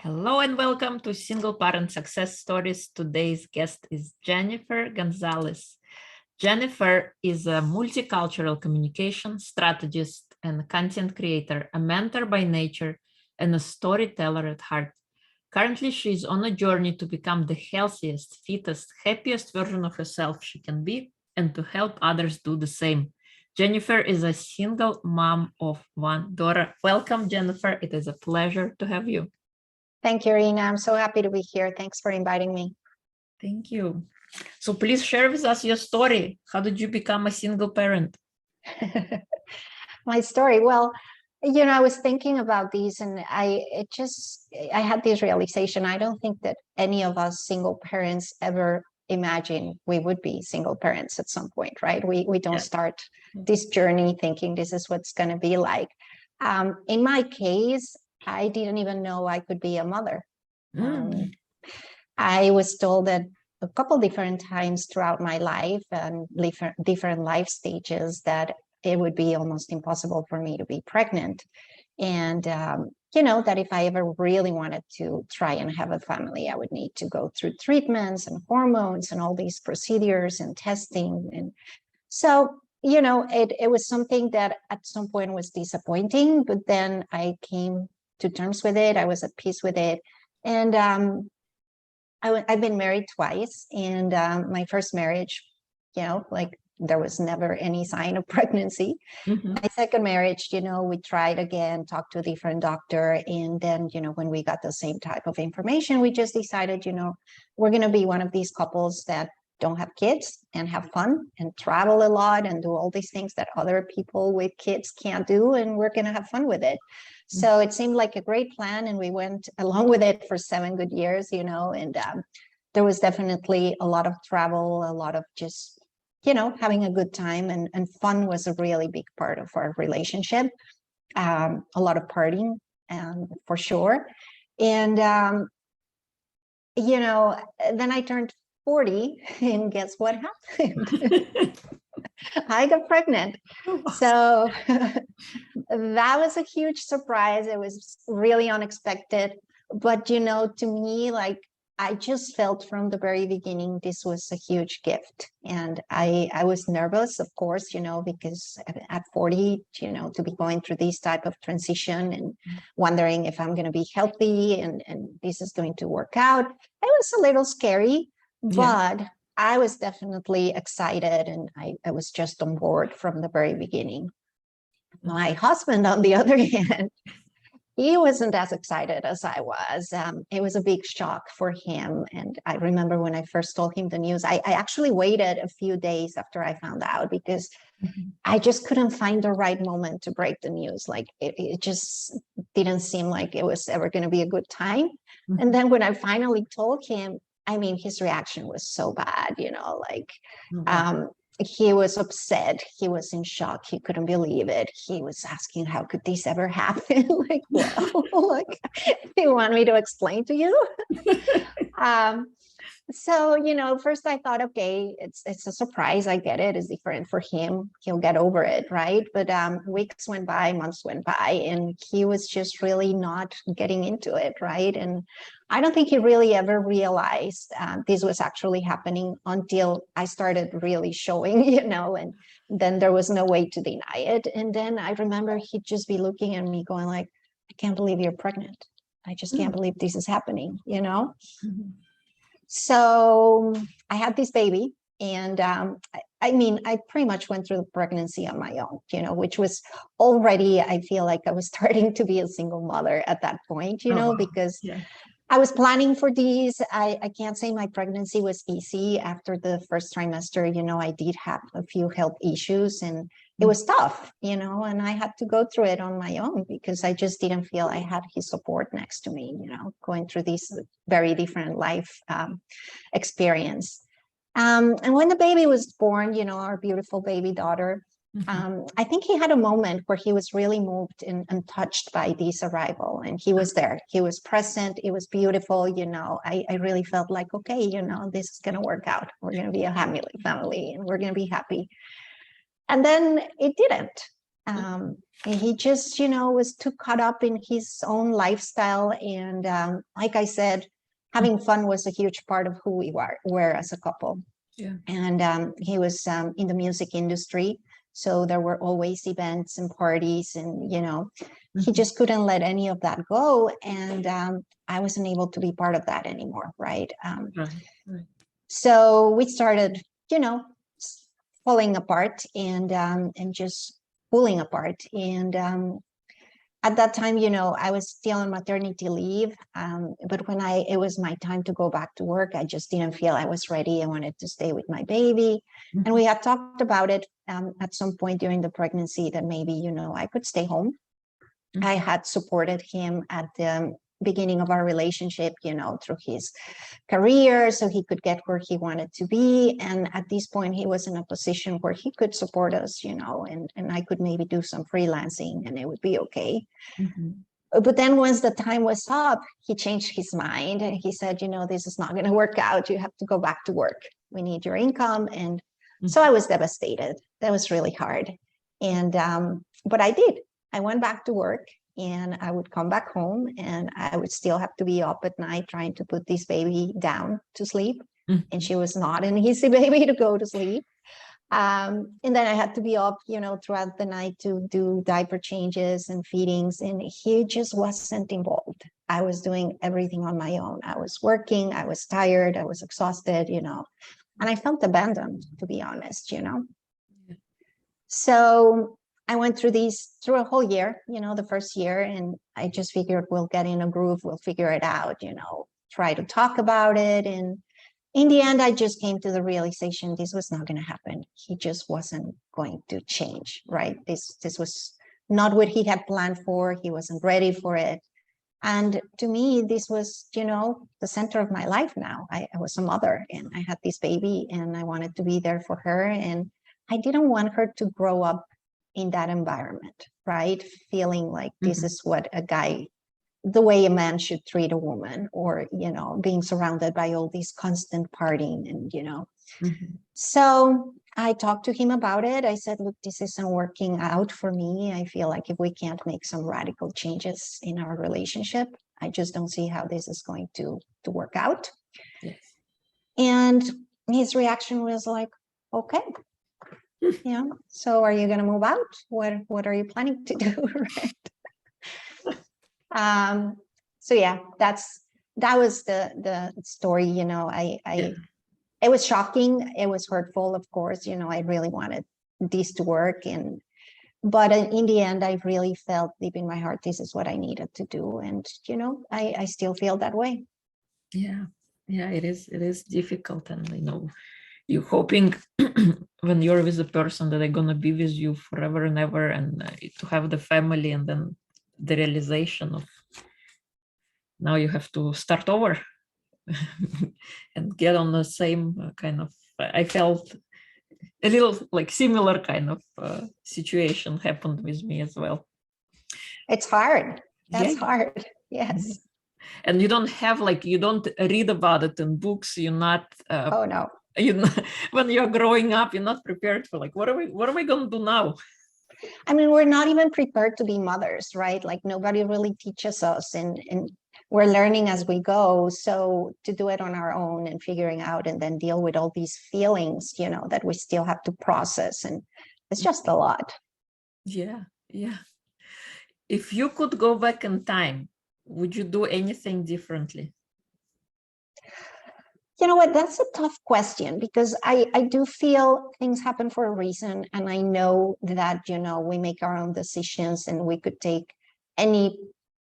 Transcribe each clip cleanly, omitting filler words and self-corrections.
Hello and welcome to Single Parent Success Stories. Today's guest is Jennifer Gonzalez. Jennifer is a multicultural communication strategist and content creator, a mentor by nature, and a storyteller at heart. Currently, she is on a journey to become the healthiest, fittest, happiest version of herself she can be, and to help others do the same. Jennifer is a single mom of one daughter. Welcome, Jennifer. It is a pleasure to have you. Thank you, Irina. I'm so happy to be here. Thanks for inviting me. Thank you. So please share with us your story. How did you become a single parent? My story. Well, I was thinking about these and I had this realization. I don't think that any of us single parents ever imagine we would be single parents at some point, right? We don't start this journey thinking this is what's going to be like. In my case, I didn't even know I could be a mother. I was told that a couple different times throughout my life and different life stages that it would be almost impossible for me to be pregnant. And, that if I ever really wanted to try and have a family, I would need to go through treatments and hormones and all these procedures and testing. And so, it was something that at some point was disappointing, but then I came to terms with it. I was at peace with it. And I've been married twice. And my first marriage, there was never any sign of pregnancy. Mm-hmm. My second marriage, we tried again, talked to a different doctor. And then, when we got the same type of information, we just decided, we're going to be one of these couples that don't have kids and have fun and travel a lot and do all these things that other people with kids can't do. And we're going to have fun with it. So it seemed like a great plan, and we went along with it for 7 good years, and there was definitely a lot of travel, a lot of just, having a good time, and fun was a really big part of our relationship. A lot of partying, for sure. And, then I turned 40, and guess what happened? I got pregnant. So that was a huge surprise. It was really unexpected. But, to me, I just felt from the very beginning, this was a huge gift. And I was nervous, of course, because at 40, to be going through this type of transition and wondering if I'm going to be healthy and this is going to work out. It was a little scary, but I was definitely excited, and I was just on board from the very beginning. My husband, on the other hand, he wasn't as excited as I was. It was a big shock for him. And I remember when I first told him the news, I actually waited a few days after I found out, because I just couldn't find the right moment to break the news. It just didn't seem like it was ever going to be a good time. And then when I finally told him, his reaction was so bad, he was upset. He was in shock. He couldn't believe it. He was asking, how could this ever happen? You want me to explain to you? So, first I thought, okay, it's a surprise. I get it. It's different for him. He'll get over it, right? But weeks went by, months went by, and he was just really not getting into it, right? And I don't think he really ever realized this was actually happening until I started really showing, and then there was no way to deny it. And then I remember he'd just be looking at me going like, I can't believe you're pregnant. I just can't believe this is happening, Mm-hmm. So I had this baby, and I pretty much went through the pregnancy on my own, which was already, I feel like I was starting to be a single mother at that point, because I was planning for these. I can't say my pregnancy was easy. After the first trimester, I did have a few health issues, and it was tough, and I had to go through it on my own because I just didn't feel I had his support next to me, going through this very different life experience. And when the baby was born, our beautiful baby daughter, I think he had a moment where he was really moved and touched by this arrival, and he was there. He was present. It was beautiful. I really felt like, okay, this is going to work out. We're going to be a happy family, and we're going to be happy. And then it didn't. And he just, was too caught up in his own lifestyle. And like I said, having fun was a huge part of who we were as a couple. Yeah. And he was in the music industry. So there were always events and parties, and, he just couldn't let any of that go. And I wasn't able to be part of that anymore. Right. Right. So we started, falling apart and just pulling apart. And at that time, I was still on maternity leave. But when it was my time to go back to work, I just didn't feel I was ready. I wanted to stay with my baby. And we had talked about it at some point during the pregnancy that maybe, I could stay home. I had supported him at the beginning of our relationship, through his career, so he could get where he wanted to be. And at this point, he was in a position where he could support us, and I could maybe do some freelancing and it would be okay. But then once the time was up, he changed his mind and he said, this is not going to work out. You have to go back to work. We need your income. And so I was devastated. That was really hard. And, but I did. I went back to work, and I would come back home and I would still have to be up at night trying to put this baby down to sleep. And she was not an easy baby to go to sleep. And then I had to be up, throughout the night to do diaper changes and feedings. And he just wasn't involved. I was doing everything on my own. I was working, I was tired, I was exhausted, and I felt abandoned, to be honest, So I went through a whole year, the first year, and I just figured we'll get in a groove, we'll figure it out, try to talk about it. And in the end, I just came to the realization this was not going to happen. He just wasn't going to change, right? This was not what he had planned for. He wasn't ready for it. And to me, this was, the center of my life now. I was a mother and I had this baby and I wanted to be there for her. And I didn't want her to grow up in that environment, right? Feeling like this is what the way a man should treat a woman, or, being surrounded by all these constant partying and, So I talked to him about it. I said, look, this isn't working out for me. I feel like if we can't make some radical changes in our relationship, I just don't see how this is going to work out. Yes. And his reaction was like, okay. So are you going to move out? What are you planning to do? Right. So yeah, that was the story. It was shocking. It was hurtful, of course. I really wanted this to work, but in the end, I really felt deep in my heart this is what I needed to do, and I still feel that way. Yeah, it is difficult, and you're hoping when you're with a person that they're gonna be with you forever and ever, and to have the family, and then the realization of now you have to start over and get on the same kind of. I felt a little like similar kind of situation happened with me as well. It's hard. That's hard. Yes. And you don't have you don't read about it in books. You're not. Oh no. When you're growing up, you're not prepared for what are we going to do now? I mean, we're not even prepared to be mothers, right? Like nobody really teaches us, and we're learning as we go. So to do it on our own and figuring out and then deal with all these feelings, that we still have to process, and it's just a lot. Yeah. If you could go back in time, would you do anything differently? You know what, that's a tough question, because I do feel things happen for a reason. And I know that, we make our own decisions, and we could take any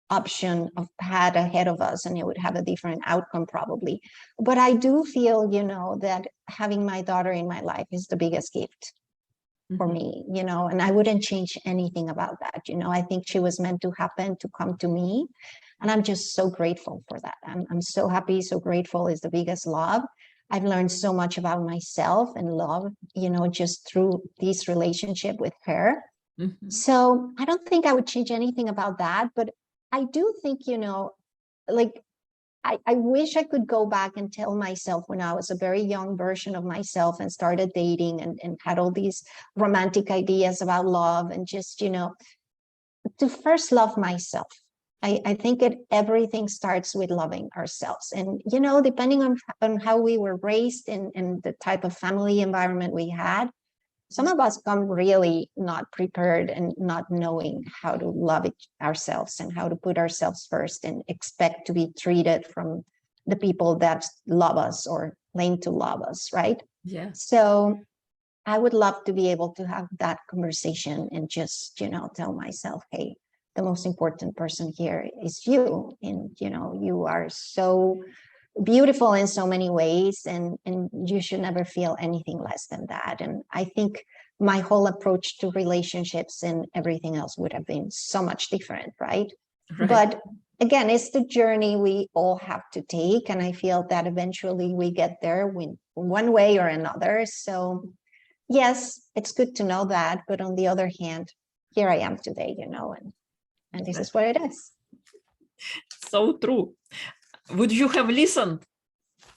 option of path ahead of us and it would have a different outcome probably. But I do feel, that having my daughter in my life is the biggest gift for me, and I wouldn't change anything about that. I think she was meant to happen, to come to me. And I'm just so grateful for that. I'm so happy, so grateful is the biggest love. I've learned so much about myself and love, just through this relationship with her. So I don't think I would change anything about that. But I do think, I wish I could go back and tell myself when I was a very young version of myself and started dating and had all these romantic ideas about love and just, to first love myself. I think everything starts with loving ourselves. And, depending on how we were raised and the type of family environment we had, some of us come really not prepared and not knowing how to love ourselves and how to put ourselves first and expect to be treated from the people that love us or claim to love us, right? Yeah. So I would love to be able to have that conversation and just, tell myself, hey, the most important person here is you. And, you are so beautiful in so many ways, and you should never feel anything less than that. And I think my whole approach to relationships and everything else would have been so much different, right? But again, it's the journey we all have to take, and I feel that eventually we get there one way or another. So yes, it's good to know that, but on the other hand, here I am today, and this is what it is. So true. Would you have listened?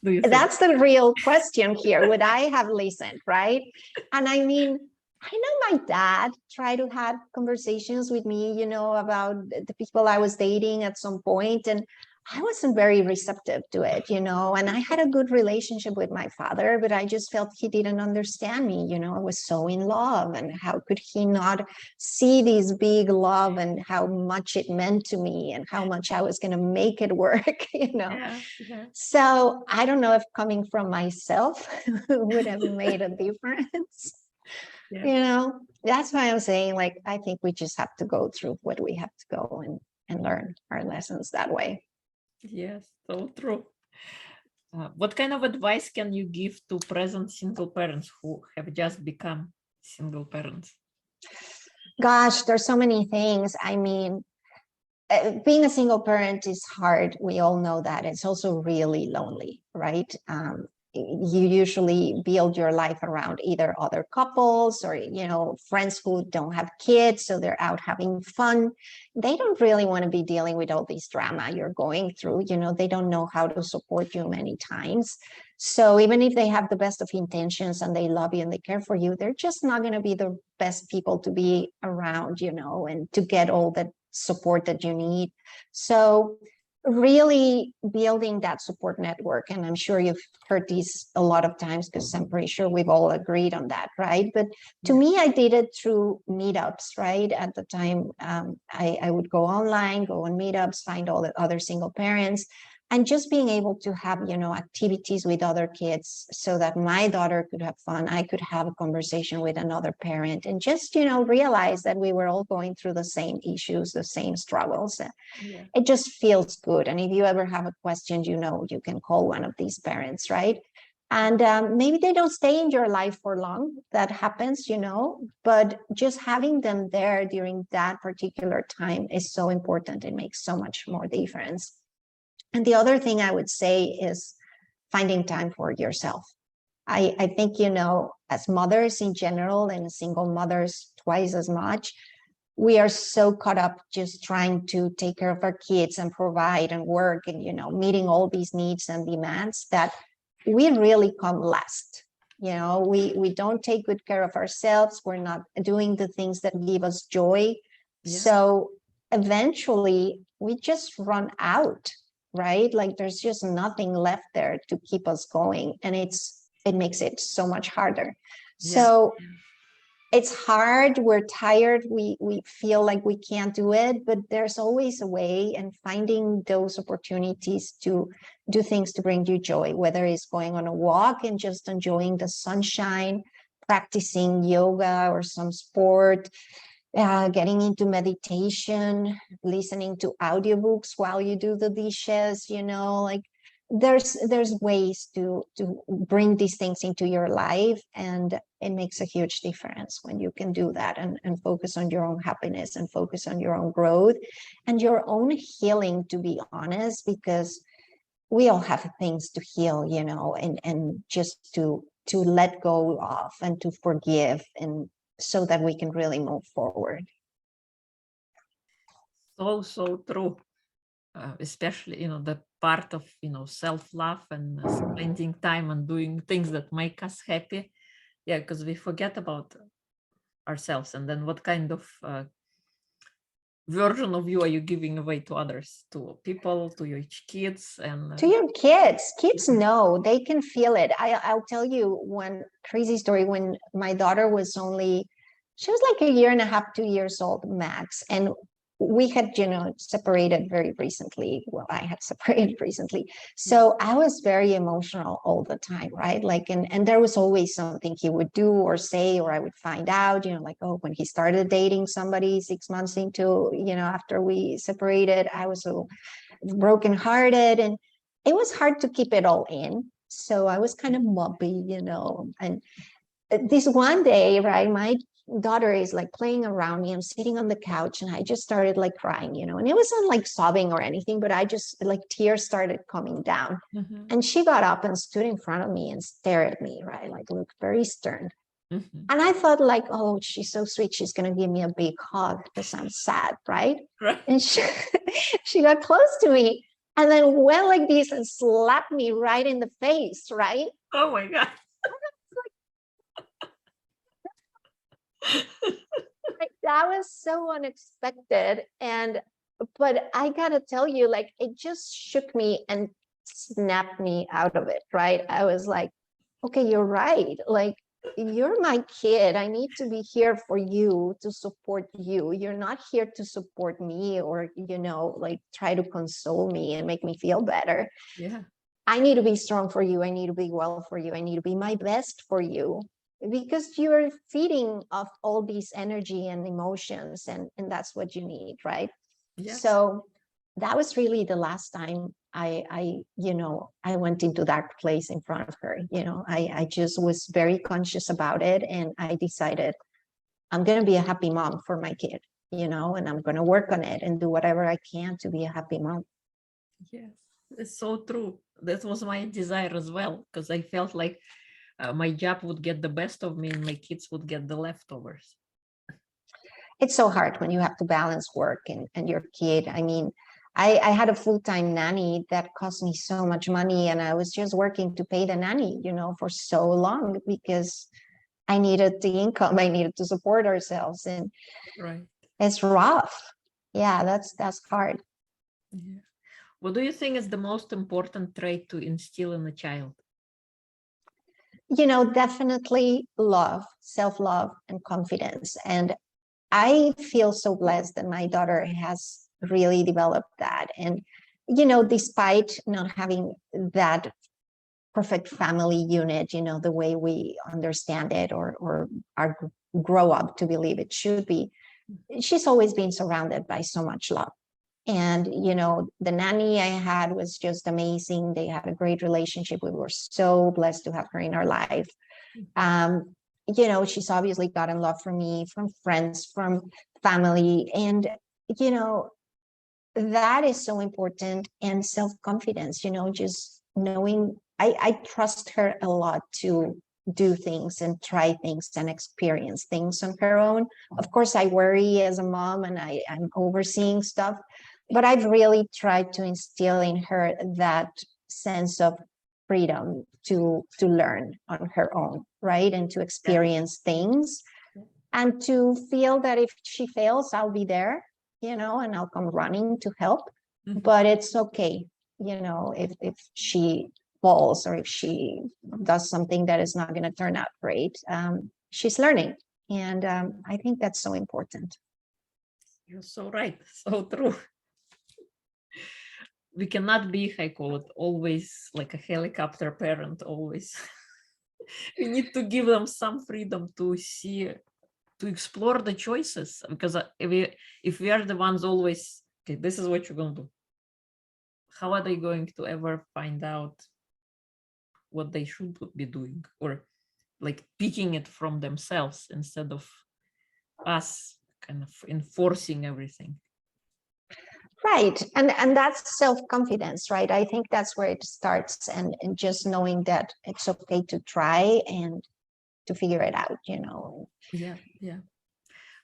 Do you think? That's the real question here. Would I have listened, right? And I mean, I know my dad tried to have conversations with me, about the people I was dating at some point, and I wasn't very receptive to it, and I had a good relationship with my father, but I just felt he didn't understand me. I was so in love, and how could he not see this big love and how much it meant to me and how much I was going to make it work, Yeah. So I don't know if coming from myself would have made a difference. Yeah. That's why I'm saying, like, I think we just have to go through what we have to go and learn our lessons that way. Yes, so true. What kind of advice can you give to present single parents who have just become single parents? Gosh, there's so many things. I mean, being a single parent is hard. We all know that. It's also really lonely, right? You usually build your life around either other couples or, friends who don't have kids, so they're out having fun. They don't really want to be dealing with all this drama you're going through. They don't know how to support you many times. So even if they have the best of intentions and they love you and they care for you, they're just not going to be the best people to be around, and to get all the support that you need. So really building that support network. And I'm sure you've heard these a lot of times because I'm pretty sure we've all agreed on that, right? But to me, I did it through meetups, right? At the time, I would go online, go on meetups, find all the other single parents, and just being able to have, activities with other kids so that my daughter could have fun. I could have a conversation with another parent and just, realize that we were all going through the same issues, the same struggles. Yeah. It just feels good. And if you ever have a question, you can call one of these parents, right? And maybe they don't stay in your life for long. That happens, but just having them there during that particular time is so important. It makes so much more difference. And the other thing I would say is finding time for yourself. I think, as mothers in general and single mothers twice as much, we are so caught up just trying to take care of our kids and provide and work and, meeting all these needs and demands that we really come last. We don't take good care of ourselves. We're not doing the things that give us joy. Yeah. So eventually we just run out, right? Like there's just nothing left there to keep us going. And it makes it so much harder. Yeah. So it's hard, we're tired, we feel like we can't do it, but there's always a way, and finding those opportunities to do things to bring you joy, whether it's going on a walk and just enjoying the sunshine, practicing yoga or some sport, getting into meditation, listening to audiobooks while you do the dishes, like there's ways to bring these things into your life, and it makes a huge difference when you can do that and focus on your own happiness and focus on your own growth and your own healing, to be honest, because we all have things to heal, and just to let go of and to forgive, and so that we can really move forward. So true. especially, the part of, self-love and spending time and doing things that make us happy. Yeah, because we forget about ourselves, and then what kind of version of you are you giving away to others, to people, to your kids? And To your kids know, they can feel it. I'll tell you one crazy story. When my daughter was she was like a year and a half, 2 years old max, and we had separated very recently. Well, I had separated recently, so I was very emotional all the time, right? Like, and there was always something he would do or say, or I would find out, like, oh, when he started dating somebody 6 months into, after we separated, I was so brokenhearted, and it was hard to keep it all in. So I was kind of mopey, and this one day, right, my daughter is like playing around me. I'm sitting on the couch, and I just started like crying, and it wasn't like sobbing or anything, but I just like tears started coming down. And she got up and stood in front of me and stared at me, right, like looked very stern. And I thought like, oh, she's so sweet, she's going to give me a big hug because I'm sad, right? Right. And she got close to me and then went like this and slapped me right in the face, right? Oh my God. Like, that was so unexpected. But I gotta tell you, like, it just shook me and snapped me out of it, right? I was like, okay, you're right. Like, you're my kid. I need to be here for you, to support you. You're not here to support me or, like try to console me and make me feel better. Yeah. I need to be strong for you. I need to be well for you. I need to be my best for you, because you're feeding off all these energy and emotions, and that's what you need, right? Yes. So that was really the last time I went into that place in front of her. I just was very conscious about it, and I decided I'm going to be a happy mom for my kid, and I'm going to work on it and do whatever I can to be a happy mom. Yes, it's so true. That was my desire as well, because I felt like my job would get the best of me and my kids would get the leftovers. It's so hard when you have to balance work and your kid. I mean, I had a full-time nanny that cost me so much money, and I was just working to pay the nanny, for so long because I needed the income. I needed to support ourselves, and Right. it's rough. Yeah, that's hard. Yeah. What do you think is the most important trait to instill in a child? Definitely love, self-love, and confidence. And I feel so blessed that my daughter has really developed that. And, despite not having that perfect family unit, the way we understand it or are grow up to believe it should be, she's always been surrounded by so much love. And, the nanny I had was just amazing. They had a great relationship. We were so blessed to have her in our life. She's obviously gotten love from me, from friends, from family. And, that is so important. And self-confidence, just knowing I trust her a lot to do things and try things and experience things on her own. Of course, I worry as a mom and I'm overseeing stuff, but I've really tried to instill in her that sense of freedom to learn on her own, right? And to experience things and to feel that if she fails, I'll be there, and I'll come running to help. But it's okay, if she falls or if she does something that is not going to turn out great. She's learning. And I think that's so important. You're so right. So true. We cannot be, I call it, always like a helicopter parent, always. We need to give them some freedom to see, to explore the choices, because if we are the ones always, okay, this is what you're going to do, how are they going to ever find out what they should be doing, or like picking it from themselves instead of us kind of enforcing everything? Right. And that's self-confidence, right? I think that's where it starts, and just knowing that it's okay to try and to figure it out, Yeah.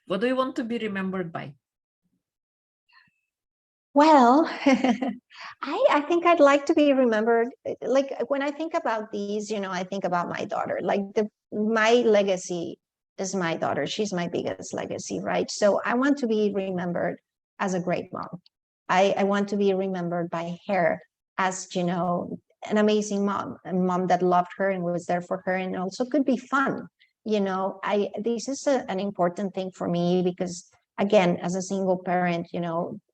What do you want to be remembered by? Well, I think I'd like to be remembered. Like when I think about these, I think about my daughter. Like my legacy is my daughter. She's my biggest legacy, right? So I want to be remembered as a great mom. I want to be remembered by her as, an amazing mom, a mom that loved her and was there for her and also could be fun. This is an important thing for me because again, as a single parent,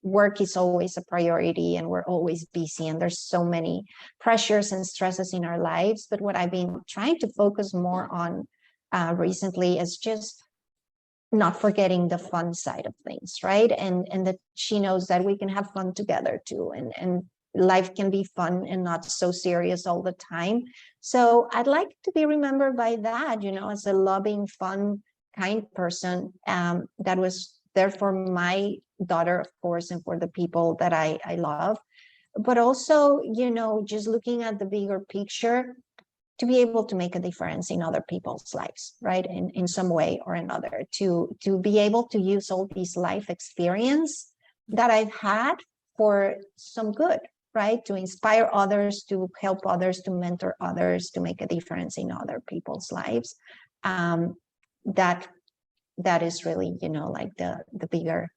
work is always a priority and we're always busy and there's so many pressures and stresses in our lives. But what I've been trying to focus more on recently is just not forgetting the fun side of things, right? And that she knows that we can have fun together too. And life can be fun and not so serious all the time. So I'd like to be remembered by that, as a loving, fun, kind person that was there for my daughter, of course, and for the people that I love. But also, just looking at the bigger picture, to be able to make a difference in other people's lives, right? In some way or another, to be able to use all these life experience that I've had for some good, right? To inspire others, to help others, to mentor others, to make a difference in other people's lives. That is really, like the bigger,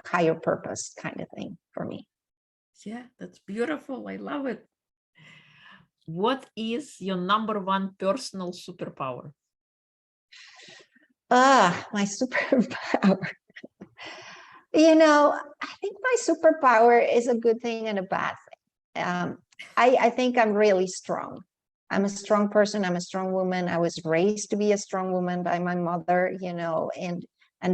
higher purpose kind of thing for me. Yeah, that's beautiful. I love it. What is your number one personal superpower? My superpower. I think my superpower is a good thing and a bad thing. I think I'm really strong. I'm a strong person. I'm a strong woman. I was raised to be a strong woman by my mother, and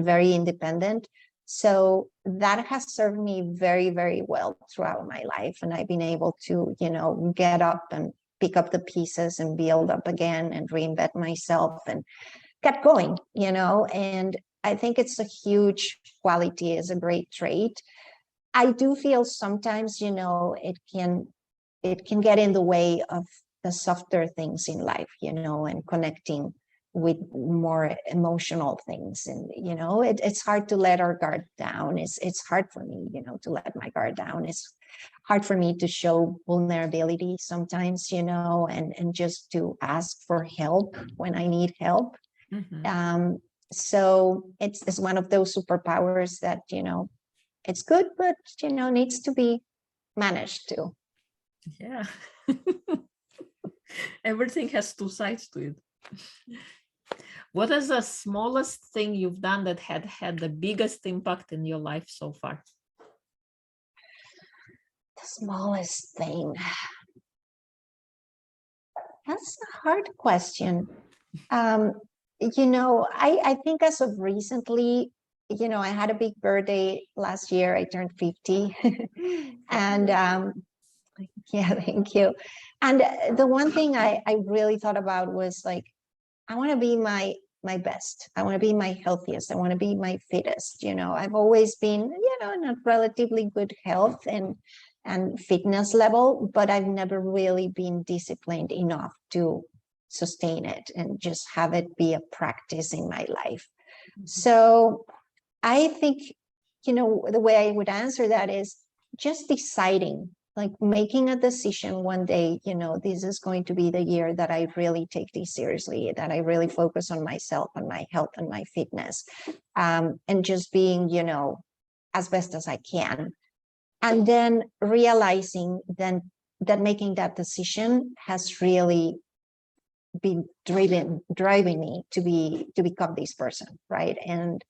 very independent. So that has served me very, very well throughout my life. And I've been able to, get up and pick up the pieces and build up again and reinvent myself and get going, and I think it's a huge quality, is a great trait. I do feel sometimes, it can get in the way of the softer things in life, and connecting with more emotional things. And, it's hard to let our guard down. It's hard for me, to let my guard down. It's hard for me to show vulnerability sometimes, and just to ask for help when I need help. Mm-hmm. So it's one of those superpowers that, it's good, but, needs to be managed too. Yeah. Everything has two sides to it. What is the smallest thing you've done that had the biggest impact in your life so far? The smallest thing. That's a hard question. I think as of recently, I had a big birthday last year. I turned 50. And yeah, thank you. And the one thing I really thought about was like, I want to be my best. I want to be my healthiest. I want to be my fittest. I've always been, in a relatively good health and fitness level, but I've never really been disciplined enough to sustain it and just have it be a practice in my life. So I think, the way I would answer that is just deciding, like making a decision one day, this is going to be the year that I really take this seriously, that I really focus on myself and my health and my fitness, and just being, as best as I can. And then realizing then that making that decision has really been driving me to become this person, right? And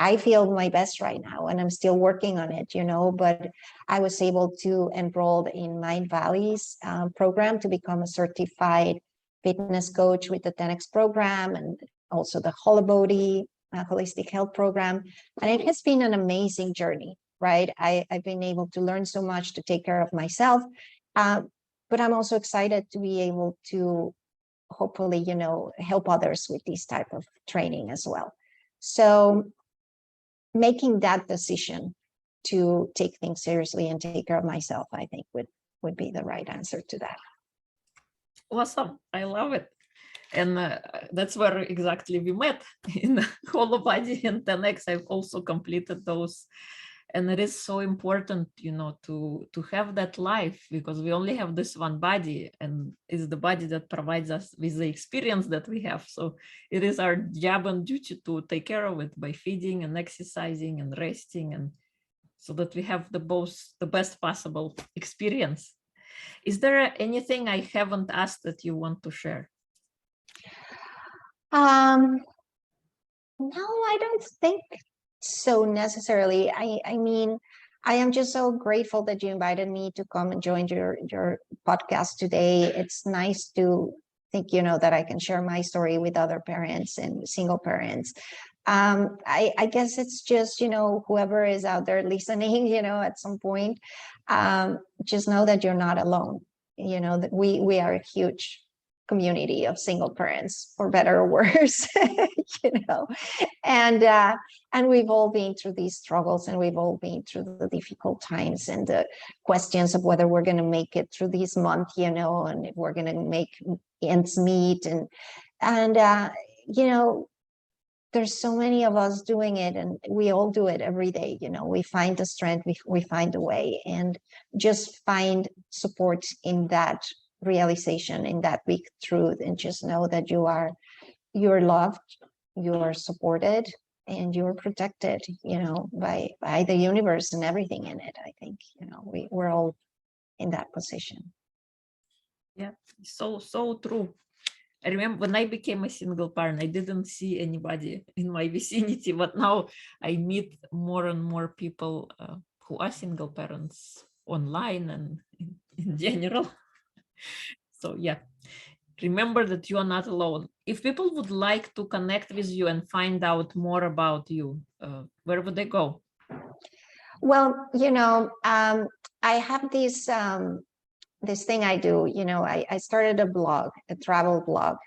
I feel my best right now, and I'm still working on it, but I was able to enroll in Mindvalley's program to become a certified fitness coach with the 10X program, and also the Holobody holistic health program. And it has been an amazing journey, right? I've been able to learn so much to take care of myself, but I'm also excited to be able to hopefully, help others with this type of training as well. So making that decision to take things seriously and take care of myself, I think would be the right answer to that. Awesome. I love it. And that's where exactly we met in Holobody and 10X. I've also completed those And it is so important, to have that life, because we only have this one body, and it's the body that provides us with the experience that we have. So it is our job and duty to take care of it by feeding and exercising and resting, and so that we have the best possible experience. Is there anything I haven't asked that you want to share? No, I don't think so necessarily. I mean, I am just so grateful that you invited me to come and join your podcast today. It's nice to think, that I can share my story with other parents and single parents. I guess it's just, whoever is out there listening, at some point, just know that you're not alone. That we are a huge community of single parents, for better or worse, and we've all been through these struggles, and we've all been through the difficult times and the questions of whether we're going to make it through this month, and if we're going to make ends meet, and there's so many of us doing it, and we all do it every day. We find the strength, we find a way, and just find support in that realization, in that big truth, and just know that you're loved, you're supported, and you're protected, by the universe and everything in it. I think, we're all in that position. Yeah, so true. I remember when I became a single parent, I didn't see anybody in my vicinity, but now I meet more and more people who are single parents online and in general. So yeah, remember that you are not alone. If people would like to connect with you and find out more about you, where would they go? Well, I have this thing I do. I started a blog, a travel blog,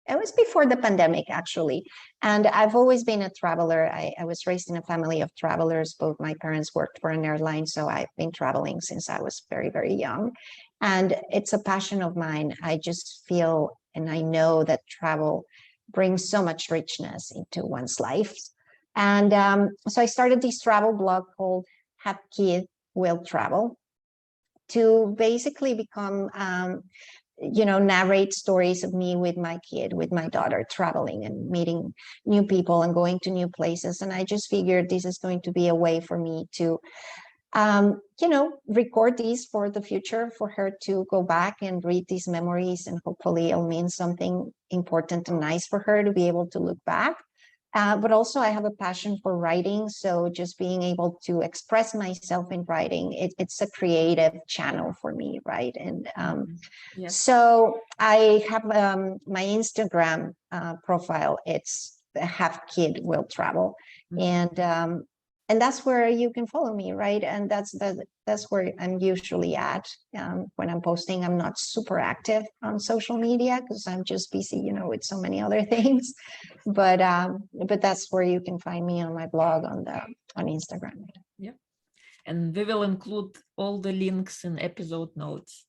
it was before the pandemic, actually. And I've always been a traveler. I was raised in a family of travelers. Both my parents worked for an airline, so I've been traveling since I was very, very young. And it's a passion of mine. I just feel, and I know that travel brings so much richness into one's life. And so I started this travel blog called Happiest Will Travel, to basically become narrate stories of me with my kid, with my daughter, traveling and meeting new people and going to new places. And I just figured this is going to be a way for me to record these for the future, for her to go back and read these memories, and hopefully it'll mean something important and nice for her to be able to look back. But also I have a passion for writing. So just being able to express myself in writing, it's a creative channel for me, right? And so I have my Instagram profile. It's Have Kid Will Travel. And that's where you can follow me, right? And that's where I'm usually at when I'm posting. I'm not super active on social media because I'm just busy, with so many other things. But that's where you can find me on my blog on Instagram. Yeah, and we will include all the links in episode notes.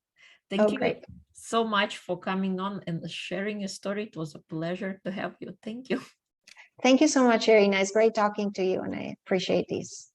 Thank you great. so much for coming on and sharing your story. It was a pleasure to have you. Thank you. Thank you so much, Irina. It's great talking to you, and I appreciate this.